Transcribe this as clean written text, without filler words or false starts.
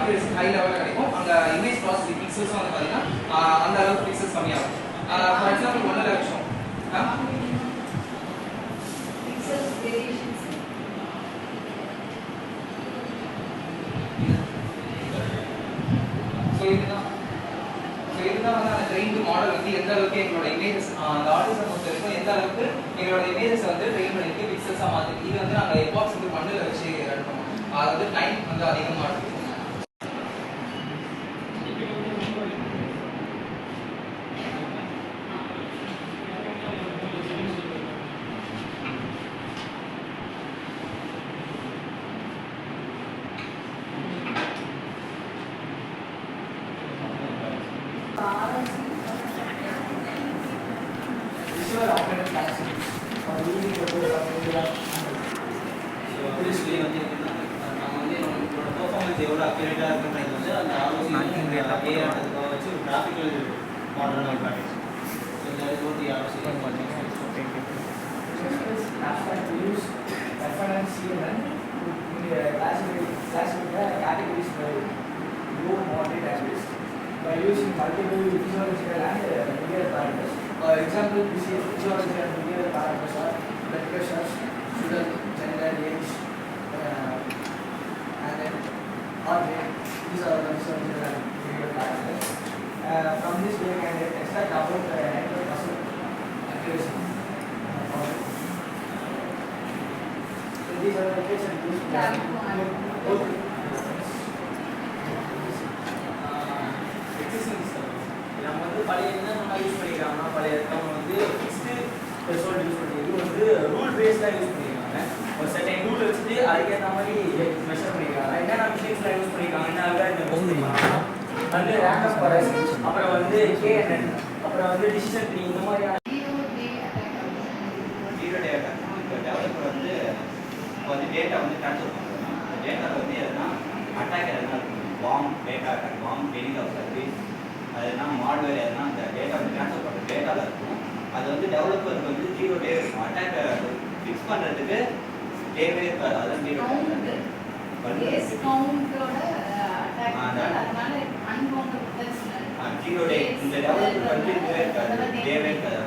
Accuracy high லெவலில் கிடைக்கும். அங்கே இமேஜ் ப்ராசஸிங் பிக்சல்ஸும் வந்து பார்த்தீங்கன்னா அந்த அளவுக்கு பிக்சல்ஸ் கம்மியாகும். ஃபார் எக்ஸாம்பிள் ஒன்றும் விஷயம் இதுதான் வந்து அந்த ட்ரெயின்டு மாடல் வந்து எந்த அளவுக்கு எங்களோட இமேஜஸ் அந்த ஆர்டிஸ்டை பொறுத்த வரைக்கும் எந்த அளவுக்கு எங்களோட இமேஜஸ் வந்து ட்ரெயின் பண்ணிட்டு பிக்சல்ஸாக மாற்றி இது வந்து நாங்கள் எப்பாக்ஸ் வந்து மண்ணில் வச்சு எடுப்போம். அது வந்து டைம் வந்து அதிகமாக இருக்கும். எவ்வளோ அக்யூரேட்டாக இருக்குன்றது வந்து அந்த ஆலோசனை வச்சு ஒரு கிராஃபிக்கல் மாடல் ஒரு பேக்கேஜ். ஸோ இந்த மாதிரி ஆலோசனை categories by low, moderate, and risk by using multiple physiological and behavioral parameters. For example, physiological and behavioral parameters are blood pressure, sugar, gender, age, and then heart rate. These are the physiological and behavioral parameters. From this, we can extract about 90% accuracy. So these are the cases used. நம்ம வந்து பழைய என்ன use பண்ணிக்கிறாங்கன்னா பழைய நம்ம வந்து fixed result use பண்ணி இது வந்து ரூல் பேஸ்டாக யூஸ் பண்ணிக்கிறாங்க. ஒரு செகண்ட் ரூல் வச்சுட்டு அதுக்கேற்ற மாதிரி மெஷர் பண்ணிக்கிறாங்க. என்னென்ன மிஷின்ஸ்லாம் யூஸ் பண்ணிக்கிறாங்க, என்ன அல்காரிதம் வந்து ரேண்டம் ஃபாரஸ்ட், அப்புறம் வந்து கேஎன்என், அப்புறம் வந்து டிசிஷன் ட்ரீ, இந்த மாதிரியான ஜீரோ டே அட்டாக். இப்போ டெவலப்பர் வந்து டேட்டா வந்து ட்ரான்ஸ்ஃபர் பண்ணுறாங்க. அந்த டேட்டாவில் வந்து எதுனா அட்டாக் எதுனா பாம் டேட்டா அட்டாக், பாம் டெலிங் ஆஃப் சர்வீஸ், அதுனா மால்வேர் எதுனா அந்த டேட்டா வந்து ட்ரான்ஸ்ஃபர் பண்ணுற டேட்டாவில் இருக்கும். அது வந்து டெவலப்பருக்கு வந்து ஜீரோ டே இருக்கும். அட்டாக்கை ஃபிக்ஸ் பண்ணுறதுக்கு டேவே இருக்காது. அதுதான் ஜீரோ ஜீரோ டே. இந்த டெவலப்பருக்கு வந்து இதுவே இருக்காது, டேவே இருக்காது.